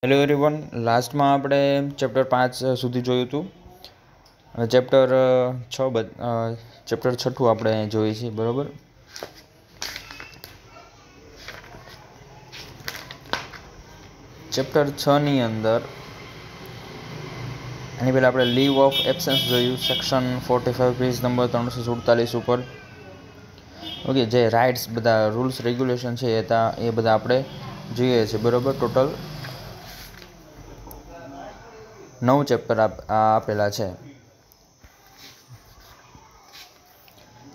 Hello everyone, લાસ્ટમાં આપણે chapter 5 સુધી જોયું હતું. ચેપ્ટર 6 આપણે જોઈએ છીએ, બરાબર. ચેપ્ટર 6ની અંદર એની પહેલાં આપણે લીવ ઓફ એબ્સેન્સ જોયું, સેક્શન 45 પેજ નંબર 347 ઉપર. ઓકે, જે રાઇટ્સ બધા રૂલ્સ રેગ્યુલેશન છે એ બધા આપણે જોઈએ છીએ, બરાબર. ટોટલ 9 ચેપ્ટર આપેલા છે.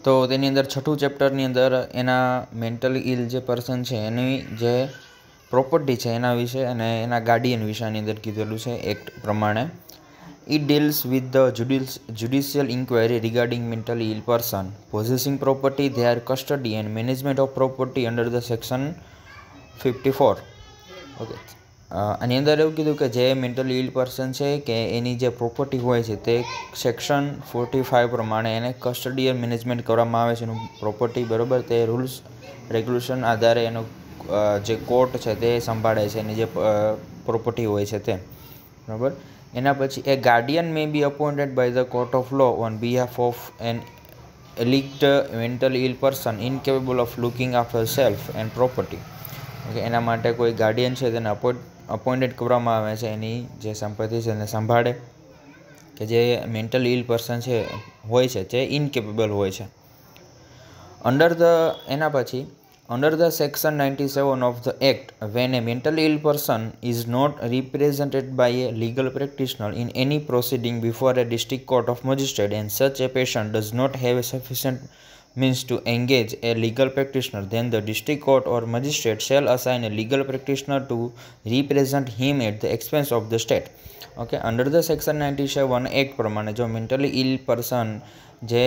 તો તેની અંદર 6થું ચેપ્ટરની અંદર એના મેન્ટલી ઇલ જે પર્સન છે એની જે પ્રોપર્ટી છે એના વિશે અને એના ગાર્ડિયન વિશેની અંદર કીધેલું છે એક્ટ પ્રમાણે. It deals with the judicial inquiry regarding mentally ill person possessing property, their custody and management of property under the section 54. Okay, આની અંદર એવું કીધું કે જે મેન્ટલી ઇલ પર્સન છે કે એની જે પ્રોપર્ટી હોય છે તે સેક્શન 45 પ્રમાણે એને કસ્ટડીયલ મેનેજમેન્ટ કરવામાં આવે છે એનું પ્રોપર્ટી, બરાબર. તે રૂલ્સ રેગ્યુલેશન આધારે એનો જે કોર્ટ છે તે સંભાળે છે એની જે પ્રોપર્ટી હોય છે તે, બરાબર. એના પછી એ guardian may be appointed by the court of law on behalf of an alleged mentally ill person incapable of looking after self and property. Okay, એના માટે કોઈ ગાર્ડિયન છે તેને અપોઇન્ટેડ કરવામાં આવે છે એની જે સંપત્તિ છે એને સંભાળે, કે જે મેન્ટલી ઇલ પર્સન છે હોય છે તે ઇનકેપેબલ હોય છે. Under the section 97 of the Act, when a mentally ill person is not represented by a legal practitioner in any proceeding before a district court of magistrate and such a patient does not have a sufficient means to engage a legal practitioner, then the district court or magistrate shall assign a legal practitioner to represent him at the expense of the state. Okay, under the section 97 Act પ્રમાણે જો mentally ill person જે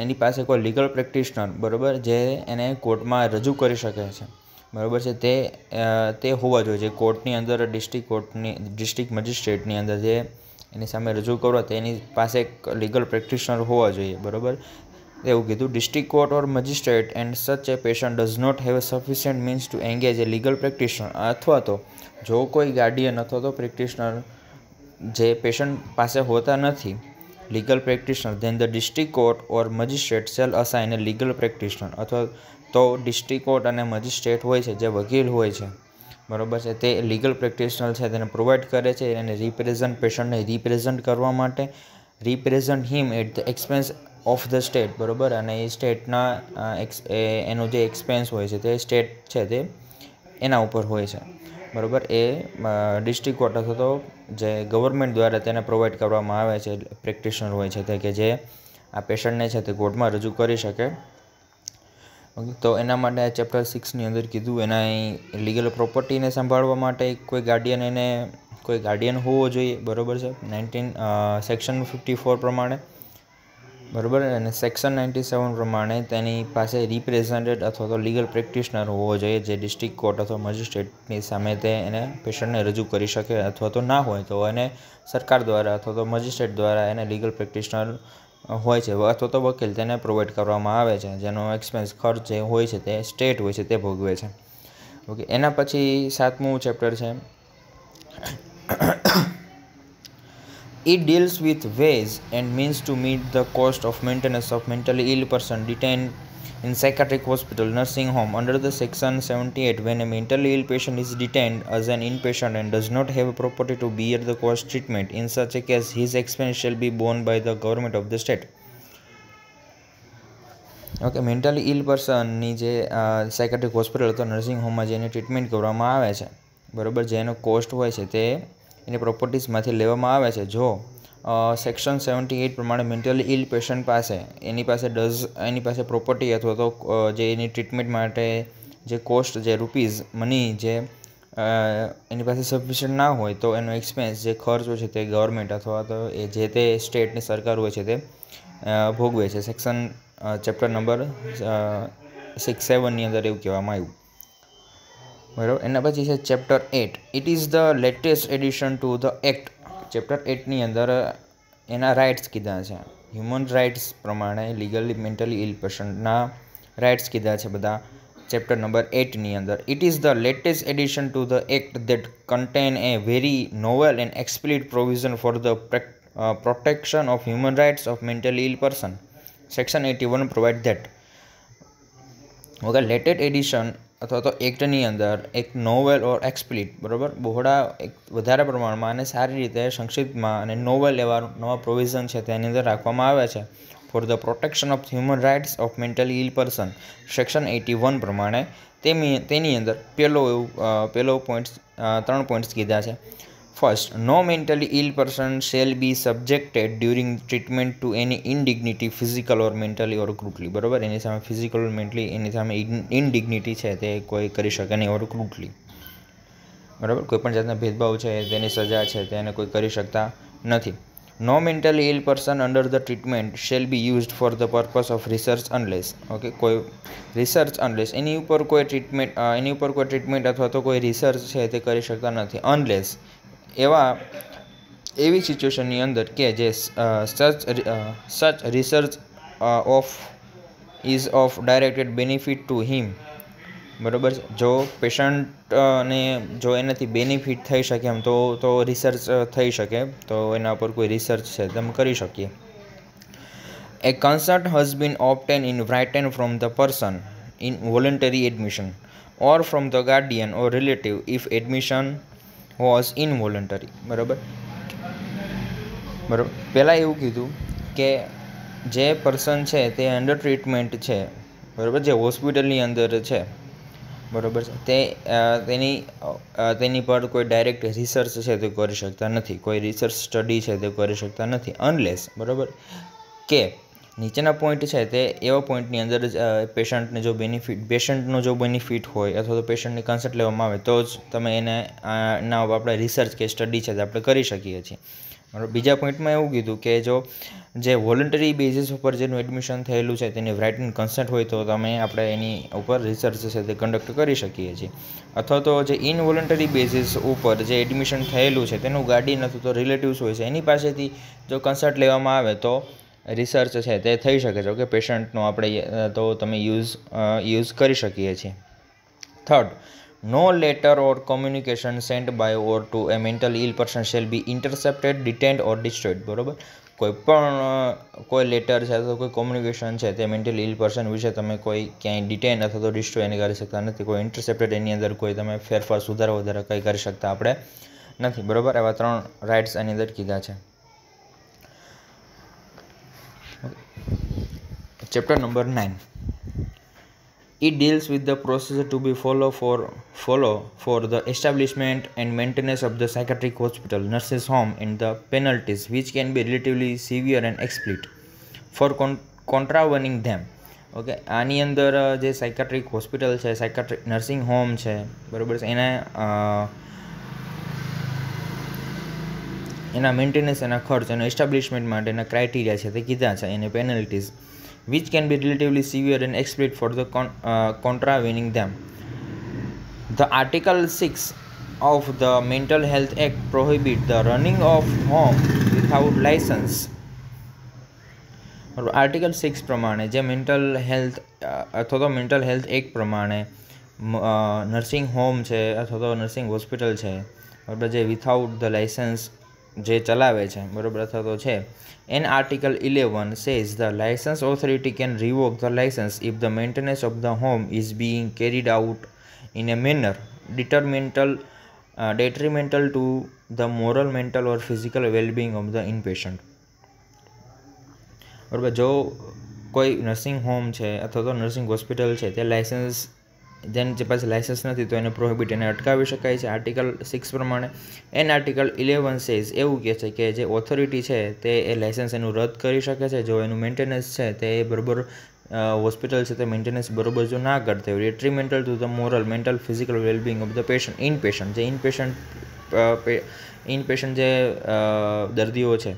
એની પાસે કોઈ legal practitioner, બરાબર, જે એને કોર્ટમાં રજૂ કરી શકે છે, બરાબર છે, તે હોવા જોઈએ. જે કોર્ટની અંદર ડિસ્ટ્રિક્ટ મજિસ્ટ્રેટની અંદર જે એની સામે રજૂ કરો તેની પાસે એક લીગલ પ્રેક્ટિશનર હોવા જોઈએ, બરાબર. એવું કીધું. District court or magistrate and such a patient does not have a sufficient means to engage a legal practitioner, અથવા તો જો કોઈ ગાર્ડિયન અથવા તો પ્રેક્ટિશનર જે પેશન્ટ પાસે હોતા નથી legal practitioner, then the district court or magistrate shall assign a legal practitioner, અથવા તો ડિસ્ટ્રિક્ટ કોર્ટ અને મજિસ્ટ્રેટ હોય છે જે વકીલ હોય છે, બરાબર છે, તે લીગલ પ્રેક્ટિશનર છે તેને પ્રોવાઈડ કરે છે એને પેશન્ટને રિપ્રેઝન્ટ કરવા માટે, represent him at the expense of the state, બરાબર. અને એ સ્ટેટના એનો જે એક્સપેન્સ હોય છે તે સ્ટેટ છે તે એના ઉપર હોય છે, બરાબર. એ ડિસ્ટ્રિક્ટ કોર્ટ અથવા તો જે ગવર્મેન્ટ દ્વારા તેને પ્રોવાઈડ કરવામાં આવે છે પ્રેક્ટિશનર હોય છે તે, કે જે આ પેશન્ટને છે તે કોર્ટમાં રજૂ કરી શકે. તો એના માટે આ ચેપ્ટર 6ની અંદર કીધું એના લીગલ પ્રોપર્ટીને સંભાળવા માટે કોઈ ગાર્ડિયન હોવો જોઈએ, બરાબર છે, સેક્શન 54 પ્રમાણે, બરાબર. અને સેક્શન 97 પ્રમાણે તેની પાસે રિપ્રેઝેન્ટેડ અથવા તો લીગલ પ્રેક્ટિશનર હોવો જોઈએ જે ડિસ્ટ્રિક્ટ કોર્ટ અથવા મજિસ્ટ્રેટની સામે તે એને પેશન્ટને રજૂ કરી શકે, અથવા તો ના હોય તો એને સરકાર દ્વારા અથવા તો મજિસ્ટ્રેટ દ્વારા એને લીગલ પ્રેક્ટિશનર હોય છે અથવા તો વકીલ તેને પ્રોવાઈડ કરવામાં આવે છે, જેનો એક્સપેન્સ ખર્ચ જે હોય છે તે સ્ટેટ હોય છે તે ભોગવે છે. ઓકે, એના પછી 7મું ચેપ્ટર છે. It deals with ways and means to meet the cost of maintenance of mentally ill person detained in psychiatric hospital, nursing home. Under the section 78, when a mentally ill patient is detained as an inpatient and does not have a property to bear the cost treatment, in such a case his expense shall be borne by the government of the state. Okay, mentally ill પર્સનની જે psychiatric hospital અથવા nursing હોમમાં જેની treatment કરવામાં આવે છે, બરાબર, જેનો cost હોય છે તે એની પ્રોપર્ટીઝમાંથી લેવામાં આવે છે. જો સેક્શન 78 પ્રમાણે મેન્ટલી ઇલ પેશન્ટ પાસે એની પાસે પ્રોપર્ટી અથવા તો જે એની ટ્રીટમેન્ટ માટે જે કોસ્ટ જે રૂપીઝ મની જે એની પાસે સફિશિયન્ટ ના હોય તો એનો એક્સપેન્સ જે ખર્ચ હોય છે તે ગવર્મેન્ટ અથવા તો એ જે તે સ્ટેટની સરકાર હોય છે તે ભોગવે છે. ચેપ્ટર નંબર 67ની અંદર એવું કહેવામાં આવ્યું, બરાબર. એના પછી છે chapter 8. It is the latest edition to the act. Chapter 8ની અંદર એના રાઇટ્સ કીધા છે. હ્યુમન રાઇટ્સ પ્રમાણે લીગલી મેન્ટલી ઇલ પેશન્ટના રાઇટ્સ કીધા છે બધા. ચેપ્ટર નંબર 8ની અંદર. It is the latest edition to the act that contain a very novel and explicit provision for the protection of human rights of mentally ill person. Section 81 provide that. Okay, latest edition અથવા તો એક્ટની અંદર એક novel ઓર એક્સપ્લિટ, બરાબર, બહોળા એક વધારે પ્રમાણમાં અને સારી રીતે સંક્ષિપ્તમાં અને નોવેલ એવા નવા પ્રોવિઝન છે તેની અંદર રાખવામાં આવે છે for the protection of human rights of mentally ill person. Section 81 પ્રમાણે તેની અંદર પહેલો પોઈન્ટ્સ 3 પોઈન્ટ્સ કીધા છે. First, no mentally ill person shall be subjected during treatment to any indignity physical or mentally or cruelly. બરાબર, એની સામે physical or mentally એની સામે ઇનડિગ્નિટી છે તે કોઈ કરી શકે નહીં, ઓર ક્રૂટલી. બરાબર, કોઈપણ જાતના ભેદભાવ છે તેની સજા છે તેને કોઈ કરી શકતા નથી. No mentally ill person under the treatment shall be used for the purpose of research unless. Okay, કોઈ રિસર્ચ અનલેસ એની ઉપર કોઈ ટ્રીટમેન્ટ અથવા તો કોઈ રિસર્ચ છે તે કરી શકતા નથી અનલેસ એવી સિચ્યુએશનની અંદર કે જે such research is of directed benefit to him. બરાબર, જો પેશન્ટને જો એનાથી બેનિફિટ થઈ શકે એમ તો રિસર્ચ થઈ શકે, તો એના ઉપર કોઈ રિસર્ચ છે તમે કરી શકીએ. એ consent has been obtain in written from the person in voluntary admission or from the guardian or relative if admission was involuntary. બરાબર, પહેલાં એવું કીધું કે જે પર્સન છે તે અંડર ટ્રીટમેન્ટ છે, બરાબર, જે હોસ્પિટલની અંદર છે, બરાબર છે, તેની પર કોઈ ડાયરેક્ટ રિસર્ચ છે તે કરી શકતા નથી, કોઈ રિસર્ચ સ્ટડી છે તે કરી શકતા નથી અનલેસ, બરાબર, કે નીચેના પોઈન્ટ છે તે એવા પોઈન્ટની અંદર જ પેશન્ટનો જો બેનિફિટ હોય અથવા તો પેશન્ટની કન્સલ્ટ લેવામાં આવે તો જ તમે એના આપણે રિસર્ચ કે સ્ટડી છે તે આપણે કરી શકીએ છીએ. બરાબર, બીજા પોઈન્ટમાં એવું કીધું કે જો જે વોલન્ટરી બેઝિસ ઉપર જેનું એડમિશન થયેલું છે તેની રાઇટિંગ કન્સન્ટ હોય તો આપણે એની ઉપર રિસર્ચ છે તે કન્ડક્ટ કરી શકીએ છીએ. અથવા તો જે ઇનવોલન્ટરી બેઝિસ ઉપર જે એડમિશન થયેલું છે તેનું ગાર્ડિયન અથવા તો રિલેટિવ્સ હોય છે એની પાસેથી જો કન્સલ્ટ લેવામાં આવે તો રિસર્ચ છે તે થઈ શકે છે. ઓકે, પેશન્ટનો આપણે તો તમે યુઝ કરી શકીએ છીએ. Third, no letter or communication sent by or to a mental ill person shall be intercepted, detained or destroyed. બરાબર, કોઈ લેટર છે અથવા કોઈ કોમ્યુનિકેશન છે તે મેન્ટલ ઇલ પર્સન વિશે તમે કોઈ ક્યાંય ડિટેન અથવા તો ડિસ્ટ્રોય એને કરી શકતા નથી. કોઈ ઇન્ટરસેપ્ટેડ એની અંદર કોઈ તમે ફેરફાર સુધારા વધારા કંઈ કરી શકતા આપણે નથી. બરાબર, એવા 3 રાઇટ્સ એની અંદર કીધા છે. Chapter number 9. It deals with the procedure to be follow for the establishment and maintenance of the psychiatric hospital, nurses' home, and the penalties which can be relatively severe and explicit for contravening them. Okay, આની અંદર જે psychiatric hospital છે, સાયકાટ્રિક nursing home છે, બરાબર છે, એના maintenance, એના ખર્ચ અને એસ્ટાબ્લિશમેન્ટ માટેના ક્રાઇટેરિયા છે તે કીધા છે. એને penalties which can be relatively severe and explicit for the contravening them. The Article 6 of the Mental Health Act prohibit the running of home without license. Article 6 પ્રમાણે જે મેન્ટલ હેલ્થ અથવા તો મેન્ટલ હેલ્થ એક્ટ પ્રમાણે nursing home છે અથવા તો nursing hospital છે, બરાબર, જે વિથઆઉટ ધ લાઇસન્સ જે ચલાવે છે, બરાબર, અથવા તો છે. And Article 11 says the license authority can revoke the license if the maintenance of the home is being carried out in a manner detrimental to the moral, mental or physical well-being of the inpatient. બરાબર, જો કોઈ nursing home છે અથવા તો nursing hospital છે તે licence જેની પાસે લાઇસન્સ નથી તો એને પ્રોહિબિટ, એને અટકાવી શકાય છે આર્ટિકલ 6 પ્રમાણે. એન્ડ આર્ટિકલ 11 સેઝ એવું કહે છે કે જે ઓથોરિટી છે તે એ લાઇસન્સ એનું રદ કરી શકે છે જો એનું મેન્ટેનન્સ છે તે બરાબર હોસ્પિટલ છે તે મેન્ટેનન્સ બરાબર જો ના કરતા હોય. Detrimental to the moral, mental, physical wellbeing of the inpatient જે દર્દીઓ છે,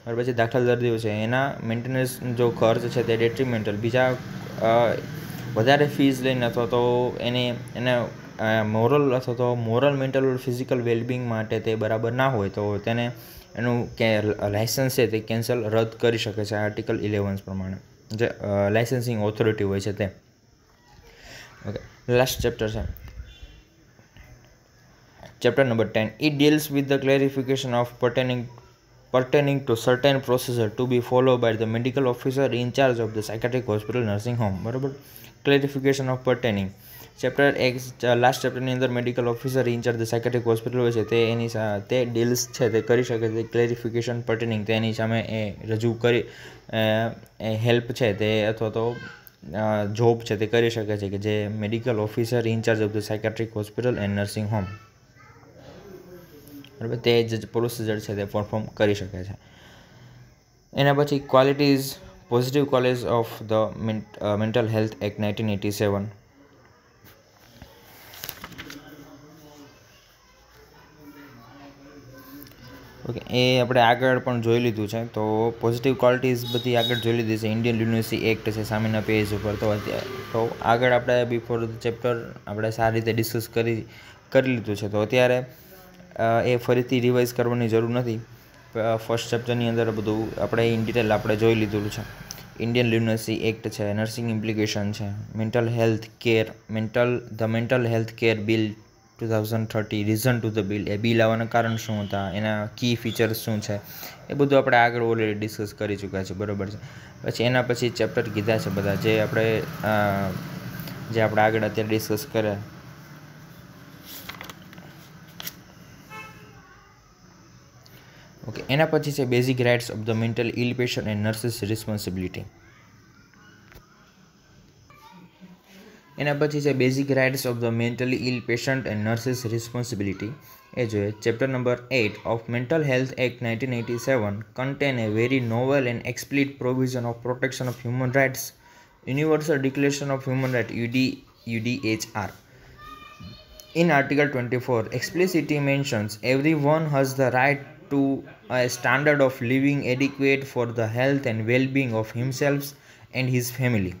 બરાબર, પછી દાખલ દર્દીઓ છે એના મેન્ટેનન્સ જો ખર્ચ છે તે ડેટ્રીમેન્ટલ બીજા વધારે ફીઝ લઈને અથવા તો મોરલ, મેન્ટલ ફિઝિકલ વેલબિંગ માટે તે બરાબર ના હોય તો તેને એનું લાઇસન્સ છે તે કેન્સલ રદ કરી શકે છે આર્ટિકલ 11 પ્રમાણે, જે લાઇસન્સિંગ ઓથોરિટી હોય છે તે. ઓકે, લાસ્ટ ચેપ્ટર છે chapter number 10. It deals with the clarification of pertaining to certain procedure to be followed by the medical officer in charge of the psychiatric hospital nursing home. બરાબર, clarification of pertaining chapter એક last ચેપ્ટરની અંદર medical officer in charge psychiatric hospital હોય છે તે deals છે તે કરી શકે છે. ક્લેરિફિકેશન પર્ટેનિંગ તેની સામે એ રજૂ કરી હેલ્પ છે તે અથવા તો જોબ છે તે કરી શકે છે કે જે medical officer in charge of the psychiatric hospital and nursing home, બરાબર, તે જ પ્રોસિજર છે તે પરફોર્મ કરી શકે છે. એના પછી qualities positive qualities of the mental health act 1987. Okay, એ આપણે આગળ પણ જોઈ લીધું છે. તો પોઝિટિવ ક્વોલિટીઝ બધી આગળ જોઈ લીધી છે. ઇન્ડિયન યુનિવર્સિટી એક્ટ છે સામેના પેજ ઉપર. તો આગળ આપણે બિફોર ધ ચેપ્ટર આપણે સારી રીતે ડિસ્કસ કરી લીધું છે. તો અત્યારે એ ફરીથી રિવાઇઝ કરવાની જરૂર નથી. ફર્સ્ટ ચેપ્ટરની અંદર બધું આપણે ઇન ડિટેલ આપણે જોઈ લીધું છે. ઇન્ડિયન યુનિવર્સિટી એક્ટ છે, નર્સિંગ ઇમ્પ્લિકેશન છે, mental health care, mental health care bill 2030, reason to the bill, A bill આવવાના કારણ શું હતા, એના કી ફીચર્સ શું છે, એ બધું આપણે આગળ ઓલરેડી ડિસ્કસ કરી ચૂક્યા છે, બરાબર છે. પછી એના પછી ચેપ્ટર કીધા છે બધા જે આપણે આગળ અત્યારે ડિસ્કસ કર્યા. ઓકે, એના પછી છે basic rights of the mental ill patient and nurses responsibility. એના પછી છે basic rights of the mentally ill patient and nurses responsibility. એ જોઈએ chapter number 8 of mental health act 1987 contain a very novel and explicit provision of protection of human rights, Universal Declaration of Human Rights UDHR. In Article 24 explicitly mentions everyone has the right to a standard of living adequate for the health and well-being of himself and his family.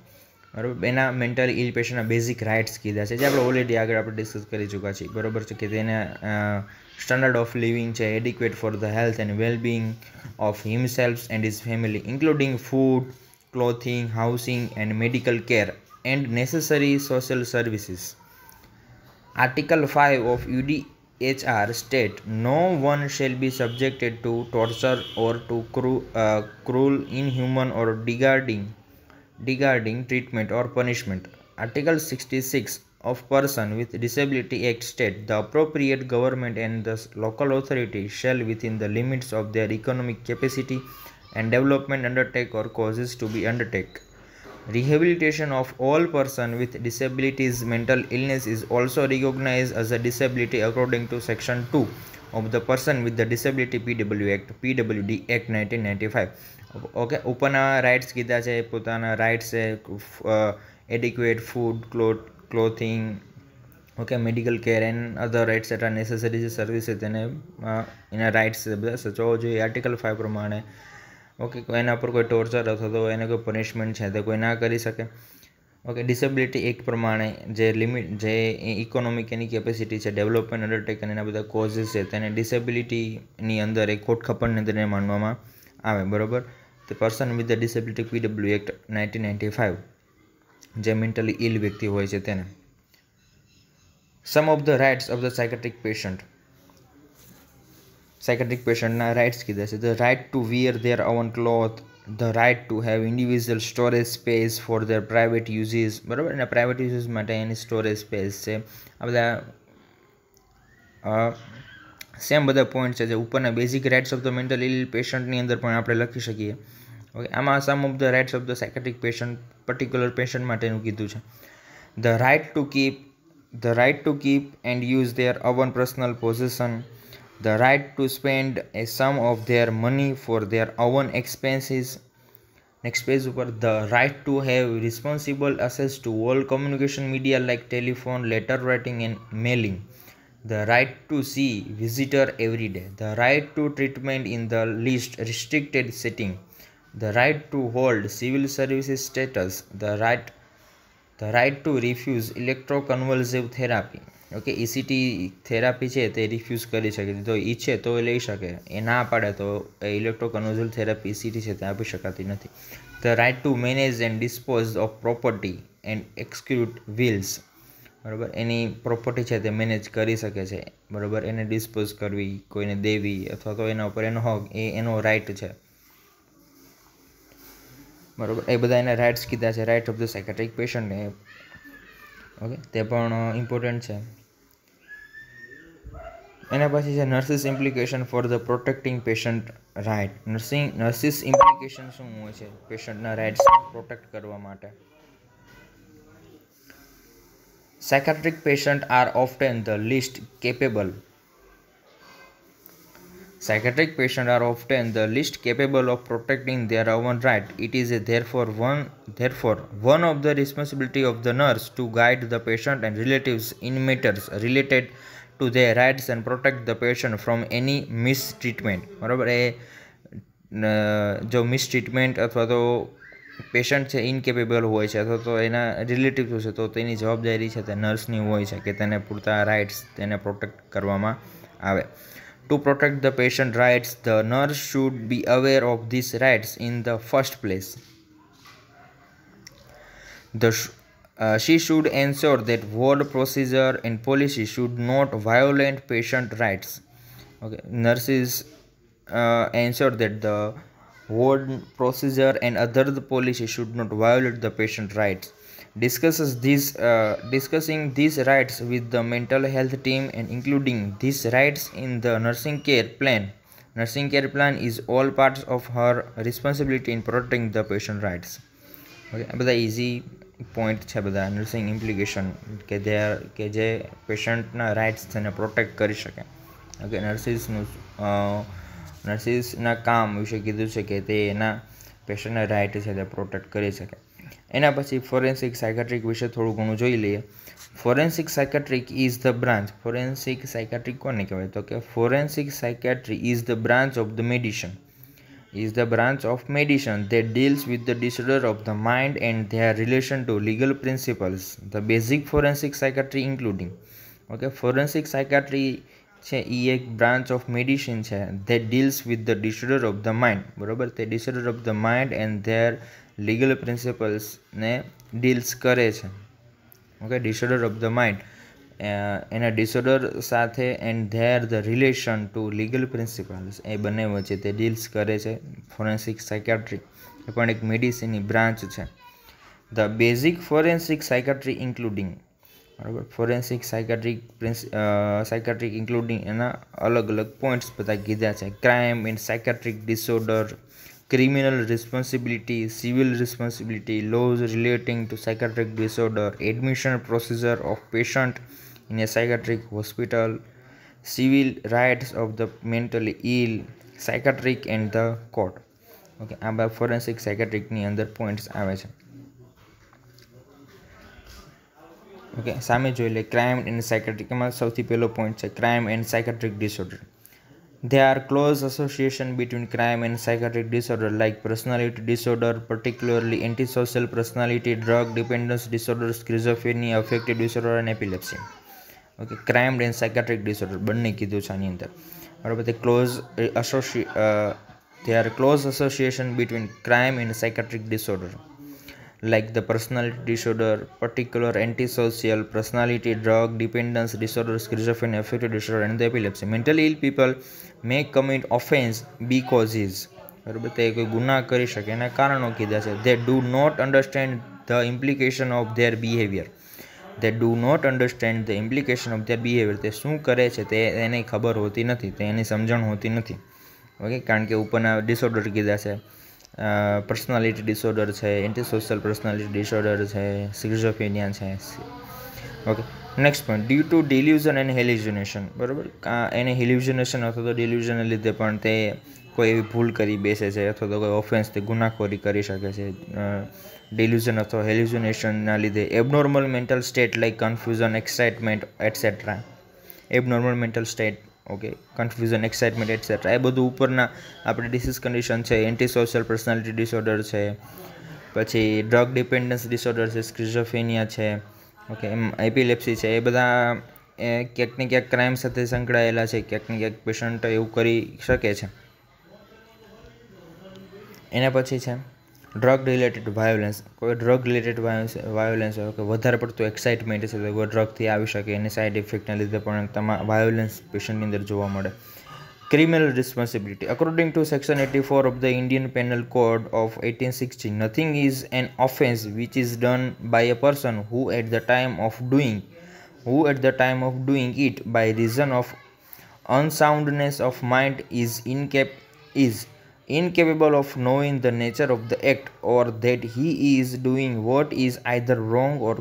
બરાબર, એના mental ઇલ પેશન્ટના basic rights કીધા છે જે આપણે already આગળ આપણે discuss કરી ચૂક્યા છીએ, બરાબર છે, કે તેને સ્ટાન્ડર્ડ ઓફ લિવિંગ છે adequate for the health and wellbeing of himself and his family including food, clothing, housing and medical care and necessary social services. Article 5 of UDHR state no one shall be subjected to torture or to cruel, inhuman or degrading treatment or punishment. Article 66 of Person with Disability Act state the appropriate government and the local authority shall within the limits of their economic capacity and development undertake or causes to be undertake. Rehabilitation of all persons with disabilities mental illness is also recognized as a disability according to section 2 of the Person with the Disability PWD Act 1995. Okay, ઉપરના rights કીધા છે, પોતાના rights છે adequate food, clothing, okay, medical care and other etcetera necessary જે service છે તેને એના rights બધા સચવવા જોઈએ આર્ટિકલ 5 પ્રમાણે. ઓકે, એના પર કોઈ ટોર્ચર અથવા તો એને કોઈ પનિશમેન્ટ છે તે કોઈ ના કરી શકે. ઓકે, ડિસેબિલિટી એક્ટ પ્રમાણે જે ઇકોનોમિક એની કેપેસિટી છે, ડેવલપમેન્ટ અંડરટેક અને એના બધા કોઝિસ છે તેને ડિસેબિલિટીની અંદર એક ખોટખપણની અંદર એને માનવામાં આવે, બરાબર. The Person with the Disability PW Act 1995 જે મેન્ટલી ઇલ વ્યક્તિ હોય છે તેને. Some of the rights of the psychiatric પેશન્ટના રાઇટ્સ કીધા છે. The right to wear their own cloth, the right to have individual storage space for their private uses, બરાબર, એના પ્રાઇવેટ યુઝીસ માટે એની સ્ટોરેજ સ્પેસ છે. આ બધા સેમ બધા પોઈન્ટ છે જે ઉપરના basic rights of the mental ill પેશન્ટની અંદર પણ આપણે લખી શકીએ. ઓકે, આમાં some of the rights of the psychiatric patient particular patient માટેનું કીધું છે. The right to keep and use their own personal possession, the right to spend a sum of their money for their own expenses. Next page ઉપર the right to have responsible access to all communication media like telephone, letter writing and mailing. The right to see visitor every day, the right to treatment in the least restricted setting, the right to hold civil services status, the right to refuse electroconvulsive therapy. Okay, ECT therapy છે તે refuse કરી શકે છે, તો ઈચ્છે તો એ લઈ શકે, એ ના પાડે તો ઇલેક્ટ્રોકન્વલ્સિવ થેરાપી ECT છે તે આપી શકાતી નથી. The right to manage and dispose of property and execute wills, બરાબર, એની પ્રોપર્ટી છે તે મેનેજ કરી શકે છે, બરાબર, એને ડિસ્પોઝ કરવી, કોઈને દેવી અથવા તો એના ઉપર એનો હક, એ એનો રાઇટ છે, બરાબર. એ બધા એના રાઇટ્સ કીધા છે, રાઇટ ઓફ ધ સાયકેટ્રિક પેશન્ટને. ઓકે, તે પણ ઇમ્પોર્ટન્ટ છે. એના પછી છે nurses implication for the protecting patient right. Nurses implication શું હોય છે પેશન્ટના રાઇટ્સ પ્રોટેક્ટ કરવા માટે? Psychiatric patients are often the least capable. Psychiatric patients are often the least capable of protecting their own right. It is therefore one of the responsibility of the nurse to guide the patient and relatives in matters related to their rights and protect the patient from any mistreatment. બરાબર, એ જો મિસટ્રીટમેન્ટ અથવા તો patient છે ઇનકેપેબલ હોય છે અથવા તો એના રિલેટિવ્સ છે તો તેની જવાબદારી છે તે નર્સની હોય છે કે તેને પૂરતા રાઇટ્સ તેને પ્રોટેક્ટ કરવામાં આવે. To protect the patient rights, the nurse should be aware of these rights in the first place. She should ensure that ward procedure and policy should not violate patient rights. Okay, nurses ensure that the ward procedure and other policy should not violate the patient rights. Discussing these rights with the mental health team and including these rights in the nursing care plan. Nursing care plan is all parts of her responsibility in protecting the patient rights. Okay, બધા easy point છે બધા nursing implication કે જે પેશન્ટના rights તેને protect કરી શકે. Okay, નર્સિસના કામ વિશે કીધું છે કે તે એના પેશન્ટના રાઇટ છે તે પ્રોટેક્ટ કરી શકે. એના પછી ફોરેન્સિક સાયકેટ્રિક વિશે થોડું ઘણું જોઈ લઈએ. Forensic psychiatric is the branch. Forensic psychiatric કોને કહેવાય? તો કે forensic psychiatry is the branch of the medicine. Is the branch of medicine that deals with the disorder of the mind and their relation to legal principles. The basic forensic psychiatry including. Okay, forensic psychiatry છે એ એક branch of medicine છે that deals with the disorder of the mind. બરાબર, તે disorder of the mind and their legal principles ને deals કરે છે. ઓકે, disorder of the mind એના ડિસઓર્ડર સાથે and their the relation to legal principles એ બંને વચ્ચે તે ડીલ્સ કરે છે. ફોરેન્સિક સાયકેટ્રી એ પણ એક મેડિસિનની બ્રાન્ચ છે. The basic forensic psychiatry including. બરાબર, ફોરેન્સિક સાયકેટ્રિક ઇન્ક્લુડિંગ એના અલગ અલગ પોઈન્ટ્સ બધા કીધા છે. Crime and psychiatric disorder, criminal responsibility, civil responsibility, laws relating to psychiatric disorder, admission procedure of patient in a psychiatric hospital, civil rights of the mentally ill, psychiatric and the court. Okay, આ બધા forensic સાયકેટ્રિકની અંદર points આવે છે. Okay, સામે જોઈ લે crime and psychiatric. એમાં સૌથી પહેલો પોઈન્ટ છે crime and psychiatric disorder. There are close association between crime and psychiatric disorder like personality disorder, particularly antisocial personality, drug dependence disorder, schizophrenia, affective disorder and epilepsy. Okay, crime and psychiatric disorder બંને કીધું છે આની અંદર. બરાબર, there are close association between crime and psychiatric disorder like the personality disorder, particular antisocial personality, drug dependence disorder, schizophrenia, affective disorder and the epilepsy. Mentally ill people may commit offense because બરાબર, તે કોઈ ગુનાહ કરી શકે એના કારણો કીધા છે. They do not understand the implication of their behavior. They do not understand the implication of their behavior. તે શું કરે છે તે એને ખબર હોતી નથી, તે એની સમજણ હોતી નથી. ઓકે, કારણ કે ઉપરના ડિસઓર્ડર કીધા છે, પર્સનાલિટી ડિસઓર્ડર છે, એન્ટીસોશિયલ પર્સનાલિટી ડિસઓર્ડર છે, સ્કિઝોફ્રેનિયા છે. Okay, next point, due to delusion and hallucination. બરાબર, એને હેલ્યુસિનેશન અથવા તો ડિલ્યુઝનને લીધે પણ તે કોઈ એવી ભૂલ કરી બેસે છે અથવા તો કોઈ ઓફેન્સ તે ગુનાખોરી કરી શકે છે. ડિલ્યુઝન અથવા હેલ્યુસિનેશનના લીધે abnormal mental state like confusion, excitement etcetera. Abnormal mental state, okay, confusion, excitement etcetera, એ બધું ઉપરના આપણે ડિસીઝ કન્ડિશન છે. એન્ટીસોશિયલ પર્સનાલિટી ડિસઓર્ડર છે, પછી ડ્રગ ડિપેન્ડન્સ ડિસઓર્ડર છે, સ્કિઝોફ્રેનિયા છે, ઓકે, એમ એપિલેપ્સી છે. એ બધા ક્યાંક ને ક્યાંક ક્રાઇમ સાથે સંકળાયેલા છે, ક્યાંક ને ક્યાંક પેશન્ટ એવું કરી શકે છે. એના પછી છે ડ્રગ રિલેટેડ વાયોલન્સ, કોઈ ડ્રગ રિલેટેડ વાયોલન્સ હોય કે વધારે પડતું એક્સાઇટમેન્ટ છે તો કોઈ ડ્રગથી આવી શકે, એની સાઇડ ઇફેક્ટના લીધે પણ વાયોલન્સ પેશન્ટની અંદર જોવા મળે. Criminal responsibility. According to section 84 of the Indian penal code of 1860, nothing is an offence which is done by a person who at the time of doing it by reason of unsoundness of mind is incapable of knowing the nature of the act, or that he is doing what is either wrong or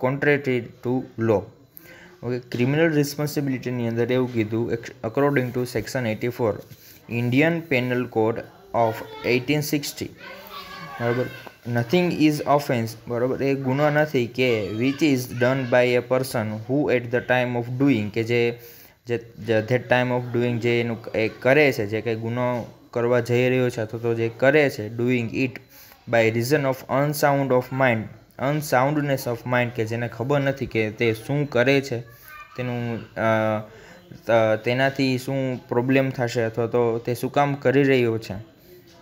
contrary to law. ઓકે, criminal રિસ્પોન્સિબિલિટીની અંદર એવું કીધું, according to section 84 Indian penal code of 1860, બરાબર, nothing is offence, બરાબર, એ ગુનો નથી કે which is done by a person who at the time of doing, કે જે ધેટ ટાઈમ ઓફ ડુઈંગ જે એનું એ કરે છે, જે કંઈ ગુનો કરવા જઈ રહ્યો છે અથવા તો જે કરે છે, doing it by reason of unsoundness of mind, કે જેને ખબર નથી કે તે શું કરે છે, તેનાથી શું પ્રોબ્લેમ થશે અથવા તો તે શું કામ કરી રહ્યો છે,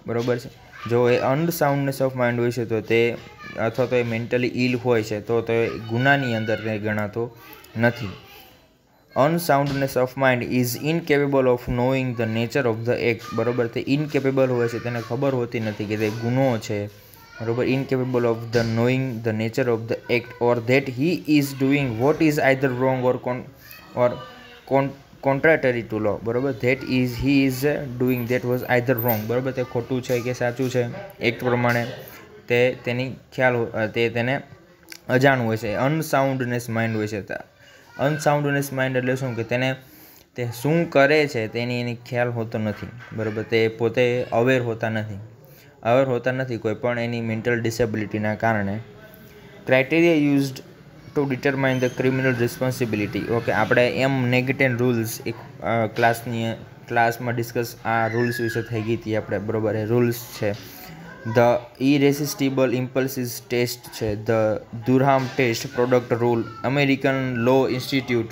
બરાબર છે. જો એ અનસાઉન્ડનેસ ઓફ માઇન્ડ હોય છે તો તે અથવા તો એ મેન્ટલી ઇલ હોય છે તો તે ગુનાની અંદર કંઈ ગણાતો નથી. Unsoundness of mind is incapable of knowing the nature of the act, બરાબર, તે ઇનકેપેબલ હોય છે, તેને ખબર હોતી નથી કે તે ગુનો છે, બરાબર. Incapable of the knowing the nature of the act, or that he is doing what is either wrong or contrary to law, બરાબર. That is he is doing that was either wrong, બરાબર, તે ખોટું છે કે સાચું છે act પ્રમાણે તેની તેને અજાણ હોય છે. અનસાઉન્ડનેસ માઇન્ડ હોય છે. અનસાઉન્ડનેસ માઇન્ડ એટલે શું, કે તે શું કરે છે એની ખ્યાલ હોતો નથી, બરાબર. તે પોતે અવેર હોતા નથી કોઈ પણ એની મેન્ટલ ડિસેબિલિટીના કારણે. Criteria used to determine the criminal responsibility. Okay, આપણે નેગેટિવ રૂલ્સ એક ક્લાસમાં ડિસ્કસ આ રૂલ્સ વિશે થઈ ગઈ હતી આપણે, બરાબર. એ રૂલ્સ છે ધ ઇરેસિસ્ટિબલ ઇમ્પલ્સિસ ટેસ્ટ છે, the Durham test, product rule, American law institute